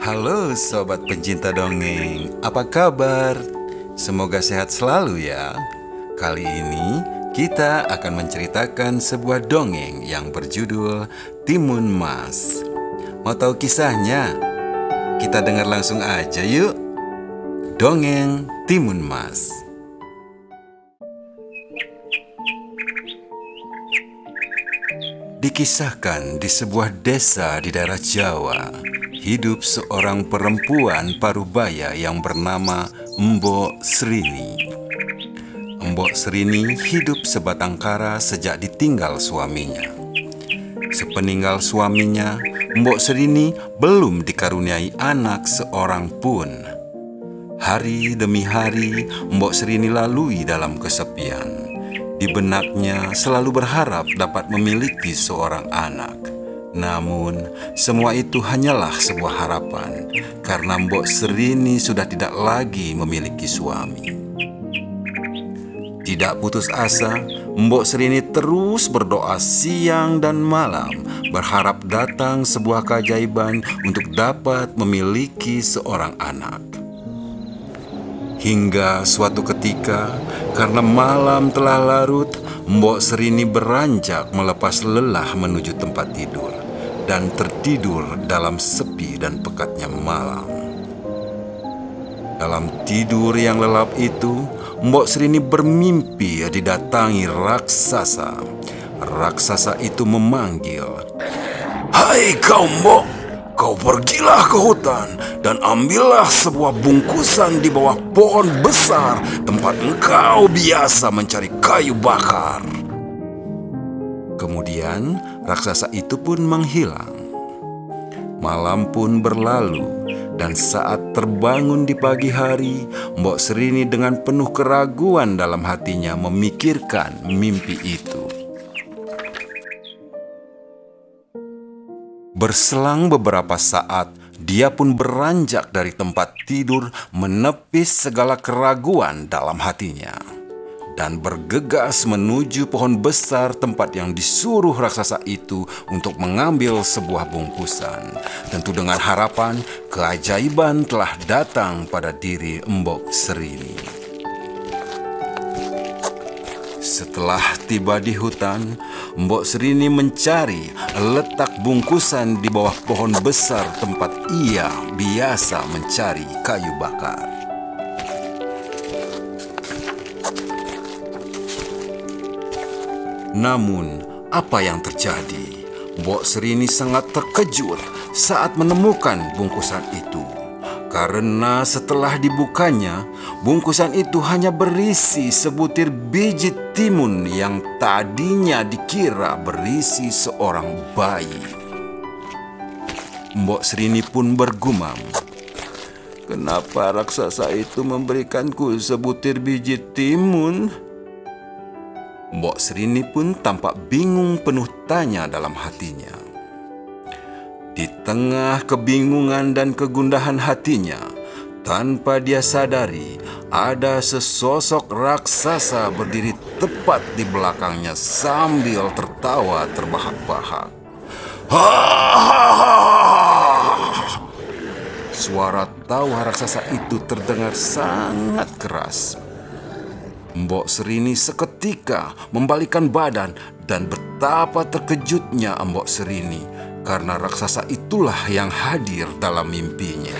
Halo sobat pencinta dongeng, apa kabar? Semoga sehat selalu ya. Kali ini kita akan menceritakan sebuah dongeng yang berjudul Timun Mas. Mau tahu kisahnya? Kita dengar langsung aja yuk. Dongeng Timun Mas. Dikisahkan di sebuah desa di daerah Jawa, hidup seorang perempuan parubaya yang bernama Mbok Srini. Mbok Srini hidup sebatang kara sejak ditinggal suaminya. Sepeninggal suaminya, Mbok Srini belum dikaruniai anak seorang pun. Hari demi hari, Mbok Srini lalui dalam kesepian. Di benaknya selalu berharap dapat memiliki seorang anak. Namun, semua itu hanyalah sebuah harapan, karena Mbok Srini sudah tidak lagi memiliki suami. Tidak putus asa, Mbok Srini terus berdoa siang dan malam, berharap datang sebuah keajaiban untuk dapat memiliki seorang anak. Hingga suatu ketika, karena malam telah larut, Mbok Srini beranjak melepas lelah menuju tempat tidur dan tertidur dalam sepi dan pekatnya malam. Dalam tidur yang lelap itu, Mbok Srini bermimpi didatangi raksasa. Raksasa itu memanggil, "Hai kau Mbok, kau pergilah ke hutan dan ambillah sebuah bungkusan di bawah pohon besar tempat engkau biasa mencari kayu bakar." Kemudian raksasa itu pun menghilang. Malam pun berlalu, dan saat terbangun di pagi hari, Mbok Srini dengan penuh keraguan dalam hatinya memikirkan mimpi itu. Berselang beberapa saat, dia pun beranjak dari tempat tidur menepis segala keraguan dalam hatinya dan bergegas menuju pohon besar tempat yang disuruh raksasa itu untuk mengambil sebuah bungkusan. Tentu dengan harapan keajaiban telah datang pada diri Mbok Srini. Setelah tiba di hutan, Mbok Srini mencari letak bungkusan di bawah pohon besar tempat ia biasa mencari kayu bakar. Namun, apa yang terjadi? Mbok Srini sangat terkejut saat menemukan bungkusan itu. Karena setelah dibukanya, bungkusan itu hanya berisi sebutir biji timun yang tadinya dikira berisi seorang bayi. Mbok Srini pun bergumam, "Kenapa raksasa itu memberikanku sebutir biji timun?" Mbok Srini pun tampak bingung penuh tanya dalam hatinya. Di tengah kebingungan dan kegundahan hatinya, tanpa dia sadari, ada sesosok raksasa berdiri tepat di belakangnya sambil tertawa terbahak-bahak. Suara tawa raksasa itu terdengar sangat keras. Mbok Srini seketika membalikkan badan dan betapa terkejutnya Mbok Srini karena raksasa itulah yang hadir dalam mimpinya.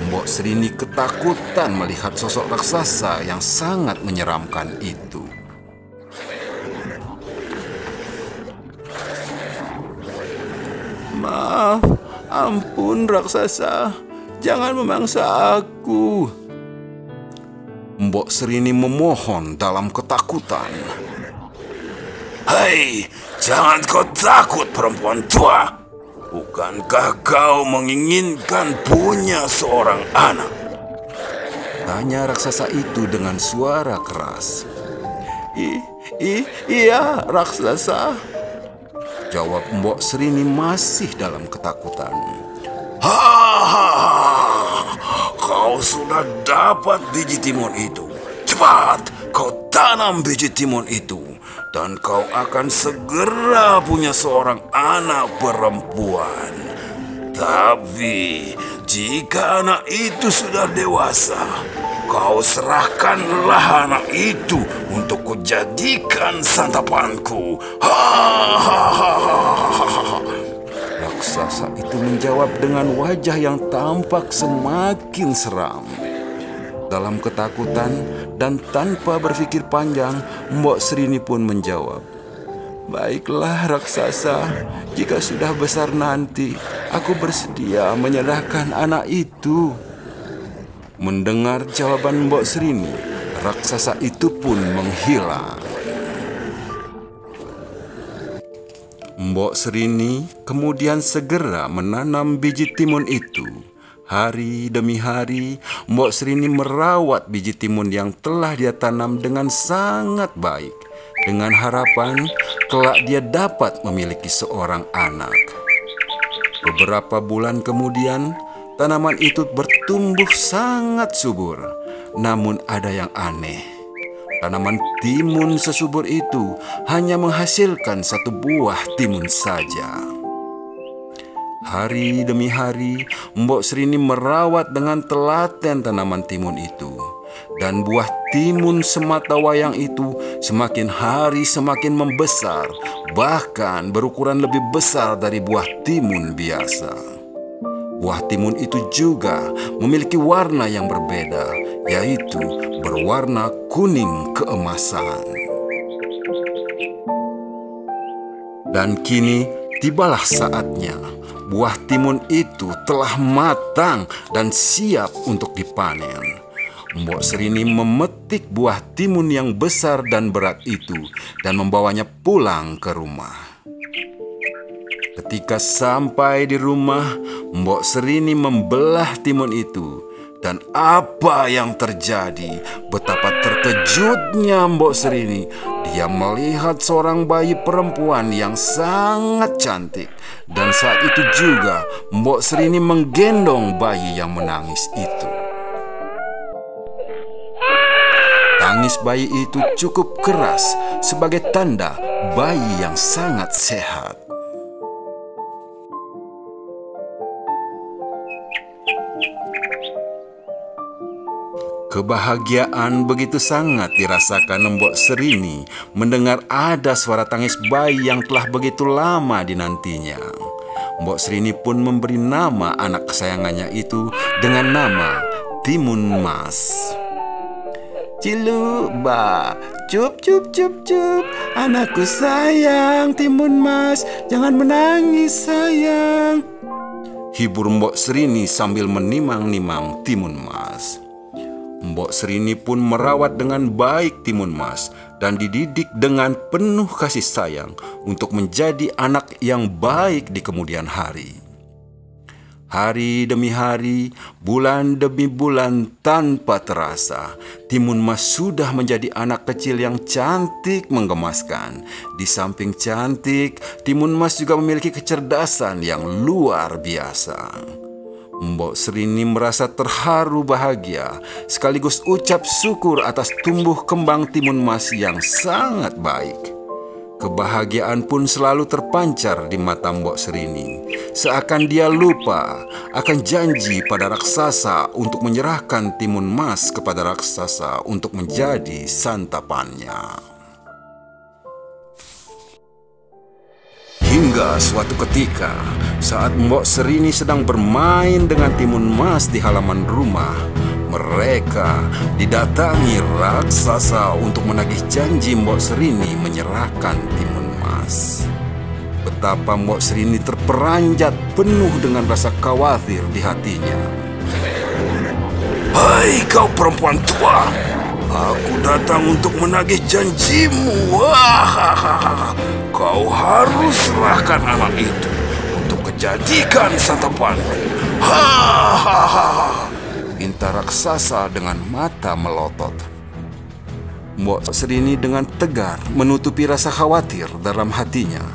Mbok Srini ketakutan melihat sosok raksasa yang sangat menyeramkan itu. "Maaf, ampun raksasa, jangan memangsa aku." Mbok Srini memohon dalam ketakutan. "Hai, jangan kau takut perempuan tua. Bukankah kau menginginkan punya seorang anak?" tanya raksasa itu dengan suara keras. Iya raksasa," jawab Mbok Srini masih dalam ketakutan. Kau sudah dapat biji timun itu. Cepat, kau tanam biji timun itu, dan kau akan segera punya seorang anak perempuan. Tapi jika anak itu sudah dewasa, kau serahkanlah anak itu untuk kujadikan santapanku. Hahaha. Raksasa itu menjawab dengan wajah yang tampak semakin seram. Dalam ketakutan dan tanpa berpikir panjang, Mbok Srini pun menjawab, "Baiklah raksasa, jika sudah besar nanti, aku bersedia menyerahkan anak itu." Mendengar jawaban Mbok Srini, raksasa itu pun menghilang. Mbok Srini kemudian segera menanam biji timun itu. Hari demi hari, Mbok Srini merawat biji timun yang telah dia tanam dengan sangat baik, dengan harapan kelak dia dapat memiliki seorang anak. Beberapa bulan kemudian, tanaman itu bertumbuh sangat subur. Namun ada yang aneh. Tanaman timun sesubur itu hanya menghasilkan satu buah timun saja. Hari demi hari, Mbok Srini merawat dengan telaten tanaman timun itu. Dan buah timun sematawayang itu semakin hari semakin membesar, bahkan berukuran lebih besar dari buah timun biasa. Buah timun itu juga memiliki warna yang berbeda, yaitu berwarna kuning keemasan. Dan kini tibalah saatnya. Buah timun itu telah matang dan siap untuk dipanen. Mbok Srini memetik buah timun yang besar dan berat itu dan membawanya pulang ke rumah. Ketika sampai di rumah, Mbok Srini membelah timun itu. Dan apa yang terjadi? Betapa terkejutnya Mbok Srini. Dia melihat seorang bayi perempuan yang sangat cantik. Dan saat itu juga Mbok Srini menggendong bayi yang menangis itu. Tangis bayi itu cukup keras sebagai tanda bayi yang sangat sehat. Kebahagiaan begitu sangat dirasakan Mbok Srini mendengar ada suara tangis bayi yang telah begitu lama dinantinya. Mbok Srini pun memberi nama anak kesayangannya itu dengan nama Timun Mas. "Ciluba, cup cup cup cup, anakku sayang Timun Mas, jangan menangis sayang," hibur Mbok Srini sambil menimang-nimang Timun Mas. Mbok Srini pun merawat dengan baik Timun Mas dan dididik dengan penuh kasih sayang untuk menjadi anak yang baik di kemudian hari. Hari demi hari, bulan demi bulan tanpa terasa, Timun Mas sudah menjadi anak kecil yang cantik menggemaskan. Di samping cantik, Timun Mas juga memiliki kecerdasan yang luar biasa. Mbok Srini merasa terharu bahagia, sekaligus ucap syukur atas tumbuh kembang Timun Mas yang sangat baik. Kebahagiaan pun selalu terpancar di mata Mbok Srini, seakan dia lupa akan janji pada raksasa untuk menyerahkan Timun Mas kepada raksasa untuk menjadi santapannya. Hingga suatu ketika, saat Mbok Srini sedang bermain dengan Timun Mas di halaman rumah, mereka didatangi raksasa untuk menagih janji Mbok Srini menyerahkan Timun Mas. Betapa Mbok Srini terperanjat penuh dengan rasa khawatir di hatinya. "Hai kau perempuan tua, aku datang untuk menagih janjimu. Kau harus serahkan anak itu untuk kejadikan santapanku." Pinta raksasa dengan mata melotot. Mbok Srini dengan tegar menutupi rasa khawatir dalam hatinya,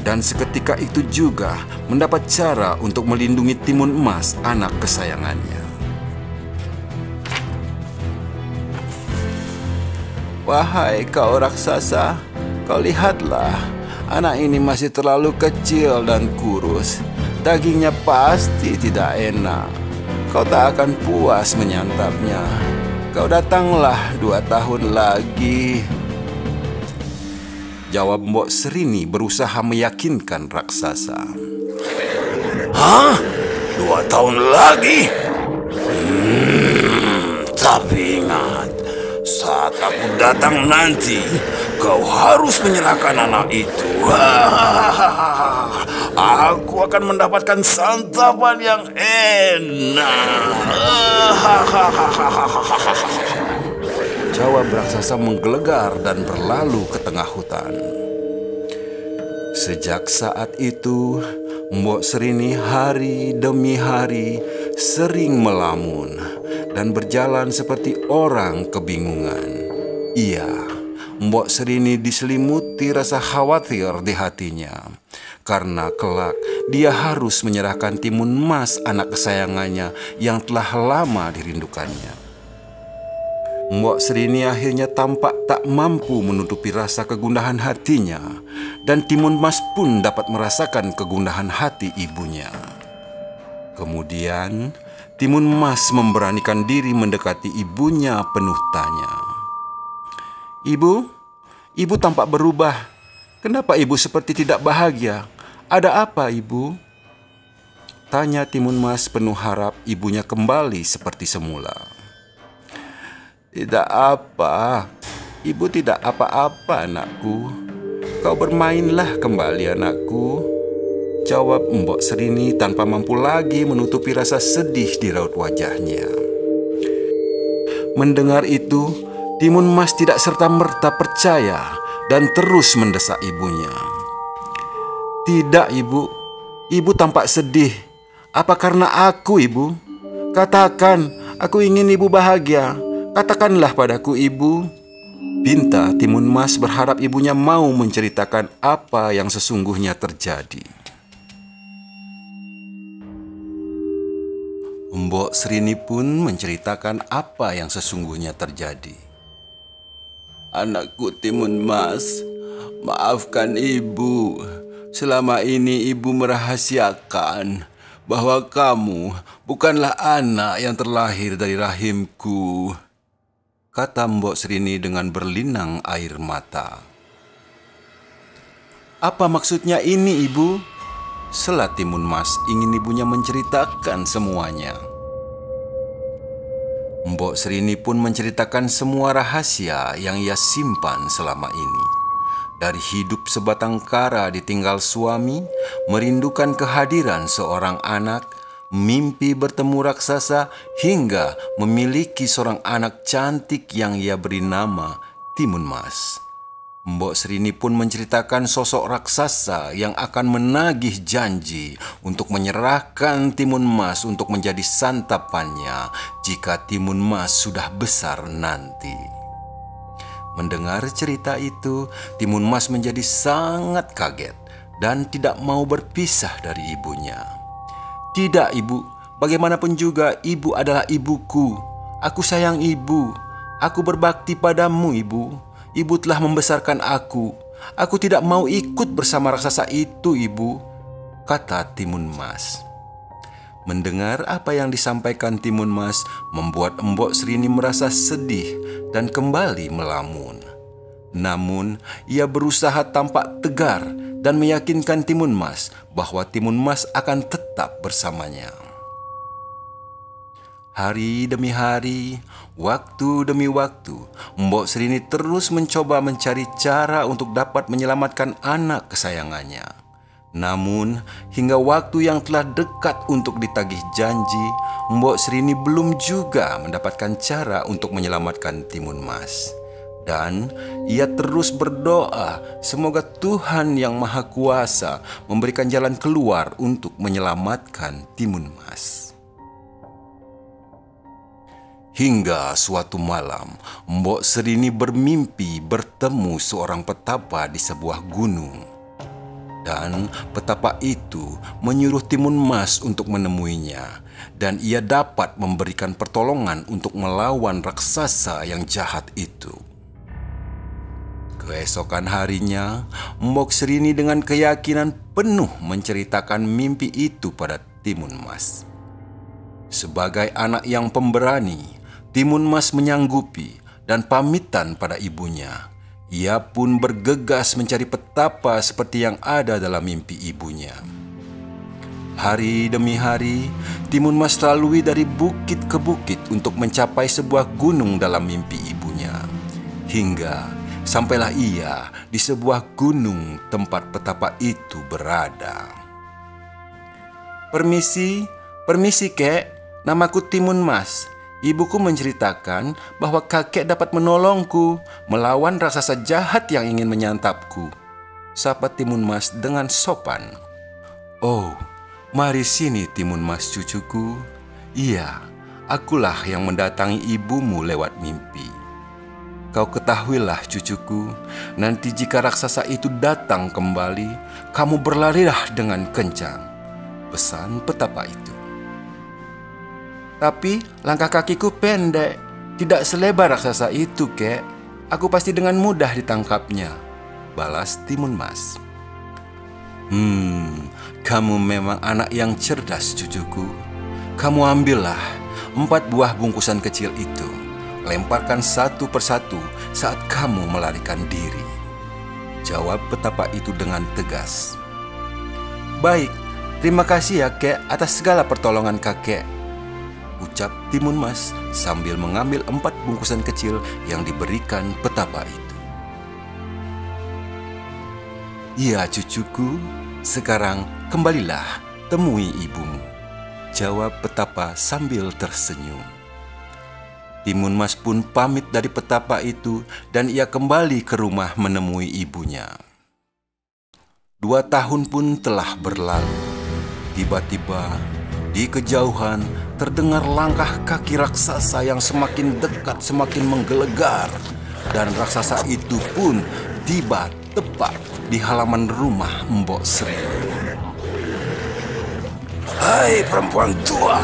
dan seketika itu juga mendapat cara untuk melindungi Timun Mas, anak kesayangannya. "Wahai kau raksasa, kau lihatlah, anak ini masih terlalu kecil dan kurus, Dagingnya pasti tidak enak. Kau tak akan puas menyantapnya. Kau datanglah 2 tahun lagi. Jawab Mbok Serini berusaha meyakinkan raksasa. Hah? 2 tahun lagi? Tapi ingat, saat aku datang nanti, kau harus menyerahkan anak itu. Aku akan mendapatkan santapan yang enak. Jawab raksasa menggelegar dan berlalu ke tengah hutan. Sejak saat itu, Mbok Serini hari demi hari sering melamun dan berjalan seperti orang kebingungan. Iya, Mbok Serini diselimuti rasa khawatir di hatinya, karena kelak dia harus menyerahkan timun emas anak kesayangannya yang telah lama dirindukannya. Mbok Serini akhirnya tampak tak mampu menutupi rasa kegundahan hatinya, dan timun emas pun dapat merasakan kegundahan hati ibunya. Kemudian, timun emas memberanikan diri mendekati ibunya penuh tanya. Ibu tampak berubah. Kenapa ibu seperti tidak bahagia? Ada apa, ibu? Tanya timun emas penuh harap ibunya kembali seperti semula. Tidak apa, ibu tidak apa-apa, anakku. Kau bermainlah kembali, anakku. Jawab Mbok Serini tanpa mampu lagi menutupi rasa sedih di raut wajahnya. Mendengar itu, timun emas tidak serta-merta percaya dan terus mendesak ibunya. Tidak, ibu. Ibu tampak sedih. Apa karena aku, ibu? Katakan, aku ingin ibu bahagia. Katakanlah padaku, ibu. Pinta timun emas berharap ibunya mau menceritakan apa yang sesungguhnya terjadi. Mbok Serini pun menceritakan apa yang sesungguhnya terjadi. Anakku timun emas, maafkan ibu. Selama ini ibu merahasiakan bahwa kamu bukanlah anak yang terlahir dari rahimku, kata Mbok Serini dengan berlinang air mata. Apa maksudnya ini, ibu? Sela timun emas ingin ibunya menceritakan semuanya. Mbok Serini pun menceritakan semua rahasia yang ia simpan selama ini. Dari hidup sebatang kara ditinggal suami, merindukan kehadiran seorang anak, mimpi bertemu raksasa, hingga memiliki seorang anak cantik yang ia beri nama Timun Mas. Mbok Serini pun menceritakan sosok raksasa yang akan menagih janji untuk menyerahkan timun emas untuk menjadi santapannya jika timun emas sudah besar nanti. Mendengar cerita itu, timun emas menjadi sangat kaget dan tidak mau berpisah dari ibunya. Tidak, ibu. Bagaimanapun juga ibu adalah ibuku. Aku sayang ibu. Aku berbakti padamu, ibu. Ibu telah membesarkan aku. Aku tidak mau ikut bersama raksasa itu, ibu, kata timun emas. Mendengar apa yang disampaikan timun emas membuat Mbok Serini merasa sedih dan kembali melamun. Namun, ia berusaha tampak tegar dan meyakinkan timun emas bahwa timun emas akan tetap bersamanya. Hari demi hari, waktu demi waktu, Mbok Serini terus mencoba mencari cara untuk dapat menyelamatkan anak kesayangannya. Namun, hingga waktu yang telah dekat untuk ditagih janji, Mbok Serini belum juga mendapatkan cara untuk menyelamatkan timun emas. Dan ia terus berdoa semoga Tuhan Yang Maha Kuasa memberikan jalan keluar untuk menyelamatkan timun emas. Hingga suatu malam, Mbok Serini bermimpi bertemu seorang petapa di sebuah gunung. Dan petapa itu menyuruh timun emas untuk menemuinya, dan ia dapat memberikan pertolongan untuk melawan raksasa yang jahat itu. Keesokan harinya, Mbok Srini dengan keyakinan penuh menceritakan mimpi itu pada Timun Mas. Sebagai anak yang pemberani, Timun Mas menyanggupi dan pamitan pada ibunya. Ia pun bergegas mencari petapa seperti yang ada dalam mimpi ibunya. Hari demi hari, Timun Mas lalui dari bukit ke bukit untuk mencapai sebuah gunung dalam mimpi ibunya. Hingga sampailah ia di sebuah gunung tempat petapa itu berada. Permisi kek, namaku Timun Mas. Ibuku menceritakan bahwa kakek dapat menolongku melawan raksasa jahat yang ingin menyantapku, sapa Timun Mas dengan sopan. Oh, mari sini Timun Mas cucuku. Iya, akulah yang mendatangi ibumu lewat mimpi. Kau ketahuilah cucuku, nanti jika raksasa itu datang kembali, kamu berlarilah dengan kencang, pesan petapa itu. Tapi langkah kakiku pendek, tidak selebar raksasa itu, kek. Aku pasti dengan mudah ditangkapnya, balas Timun Mas. Kamu memang anak yang cerdas cucuku. Kamu ambillah 4 buah bungkusan kecil itu. Lemparkan satu persatu saat kamu melarikan diri, jawab petapa itu dengan tegas. Baik, terima kasih ya kek atas segala pertolongan kakek, ucap Timun Mas sambil mengambil 4 bungkusan kecil yang diberikan petapa itu. Iya cucuku, sekarang kembalilah temui ibumu, jawab petapa sambil tersenyum. Timun Mas pun pamit dari petapa itu dan ia kembali ke rumah menemui ibunya. 2 tahun pun telah berlalu. Tiba-tiba di kejauhan terdengar langkah kaki raksasa yang semakin dekat semakin menggelegar, dan raksasa itu pun tiba tepat di halaman rumah Mbok Sri. Hai perempuan tua,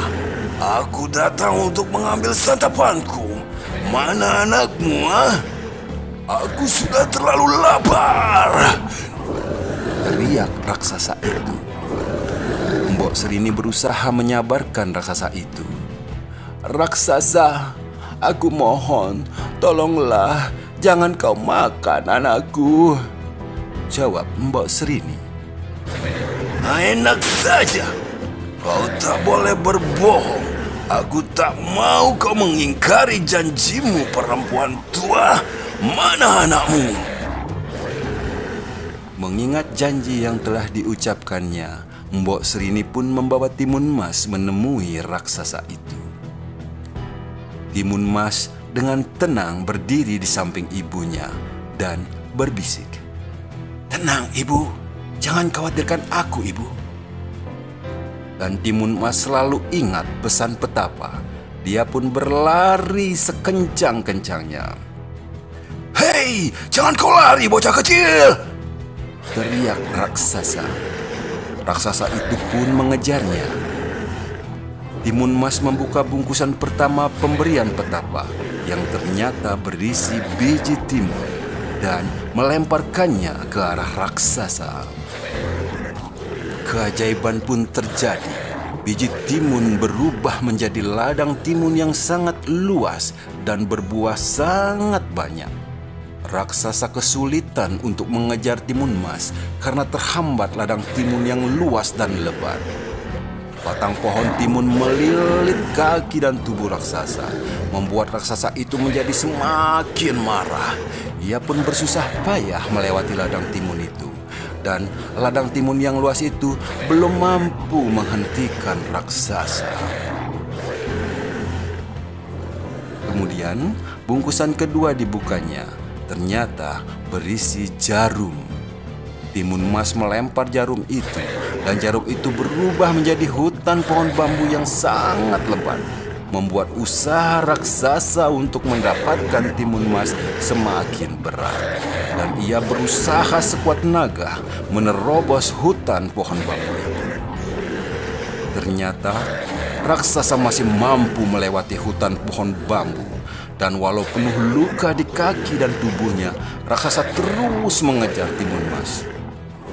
aku datang untuk mengambil santapanku. Mana anakmu, ah? Aku sudah terlalu lapar, teriak raksasa itu. Mbok Srini berusaha menyabarkan raksasa itu. Raksasa, aku mohon, tolonglah, jangan kau makan anakku, jawab Mbok Srini. enak saja. Kau tak boleh berbohong. Aku tak mau kau mengingkari janjimu, perempuan tua. Mana anakmu? Mengingat janji yang telah diucapkannya, Mbok Srini pun membawa Timun Mas menemui raksasa itu. Timun Mas dengan tenang berdiri di samping ibunya dan berbisik. Tenang ibu, jangan khawatirkan aku ibu. Dan Timun Mas selalu ingat pesan petapa. Dia pun berlari sekencang-kencangnya. Hei, jangan kau lari bocah kecil, teriak raksasa. Raksasa itu pun mengejarnya. Timun Mas membuka bungkusan pertama pemberian petapa yang ternyata berisi biji timun dan melemparkannya ke arah raksasa. Keajaiban pun terjadi. Biji timun berubah menjadi ladang timun yang sangat luas dan berbuah sangat banyak. Raksasa kesulitan untuk mengejar Timun Mas karena terhambat ladang timun yang luas dan lebat. Batang pohon timun melilit kaki dan tubuh raksasa, membuat raksasa itu menjadi semakin marah. Ia pun bersusah payah melewati ladang timun itu, dan ladang timun yang luas itu belum mampu menghentikan raksasa. Kemudian bungkusan kedua dibukanya. Ternyata berisi jarum. Timun Mas melempar jarum itu, dan jarum itu berubah menjadi hutan pohon bambu yang sangat lebat, membuat usaha raksasa untuk mendapatkan Timun Mas semakin berat. Dan ia berusaha sekuat tenaga menerobos hutan pohon bambu itu. Ternyata raksasa masih mampu melewati hutan pohon bambu Dan walau penuh luka di kaki dan tubuhnya, raksasa terus mengejar Timun Mas.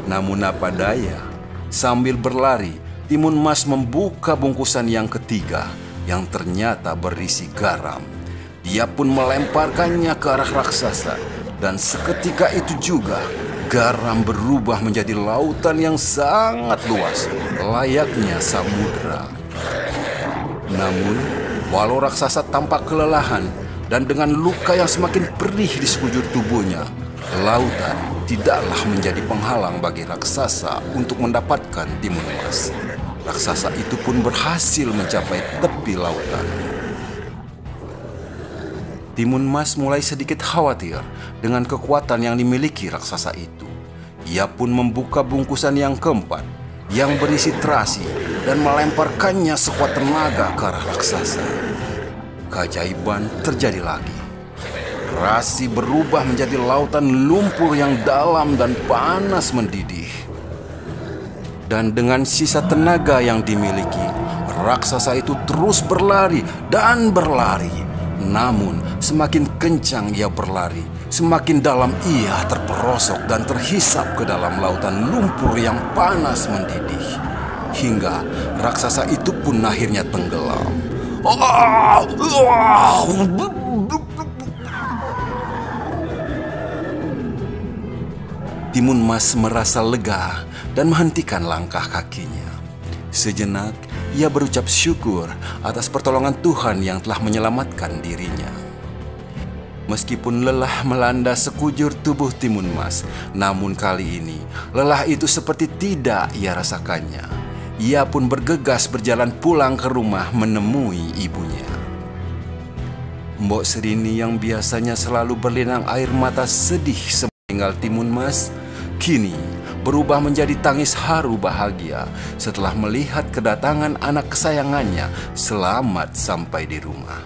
Namun apa daya, sambil berlari, Timun Mas membuka bungkusan yang ketiga yang ternyata berisi garam. Dia pun melemparkannya ke arah raksasa, dan seketika itu juga garam berubah menjadi lautan yang sangat luas, layaknya samudera. Namun, walau raksasa tampak kelelahan dan dengan luka yang semakin perih di sekujur tubuhnya, lautan tidaklah menjadi penghalang bagi raksasa untuk mendapatkan Timun Mas. Raksasa itu pun berhasil mencapai tepi lautan. Timun Mas mulai sedikit khawatir dengan kekuatan yang dimiliki raksasa itu. Ia pun membuka bungkusan yang keempat yang berisi terasi dan melemparkannya sekuat tenaga ke arah raksasa. Keajaiban terjadi lagi. Terasi berubah menjadi lautan lumpur yang dalam dan panas mendidih. Dan dengan sisa tenaga yang dimiliki, raksasa itu terus berlari dan berlari. Namun semakin kencang ia berlari, semakin dalam ia terperosok dan terhisap ke dalam lautan lumpur yang panas mendidih. Hingga raksasa itu pun akhirnya tenggelam. Timun Mas merasa lega dan menghentikan langkah kakinya. Sejenak ia berucap syukur atas pertolongan Tuhan yang telah menyelamatkan dirinya. Meskipun lelah melanda sekujur tubuh Timun Mas, namun kali ini lelah itu seperti tidak ia rasakannya. Ia pun bergegas berjalan pulang ke rumah menemui ibunya. Mbok Srini yang biasanya selalu berlinang air mata sedih semeninggal Timun Mas, kini berubah menjadi tangis haru bahagia setelah melihat kedatangan anak kesayangannya selamat sampai di rumah.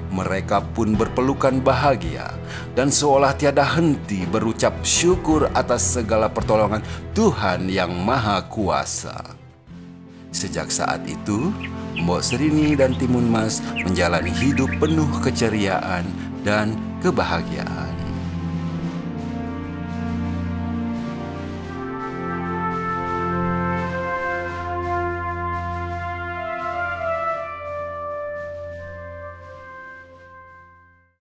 Mereka pun berpelukan bahagia dan seolah tiada henti berucap syukur atas segala pertolongan Tuhan yang Maha Kuasa. Sejak saat itu, Mbok Srini dan Timun Mas menjalani hidup penuh keceriaan dan kebahagiaan.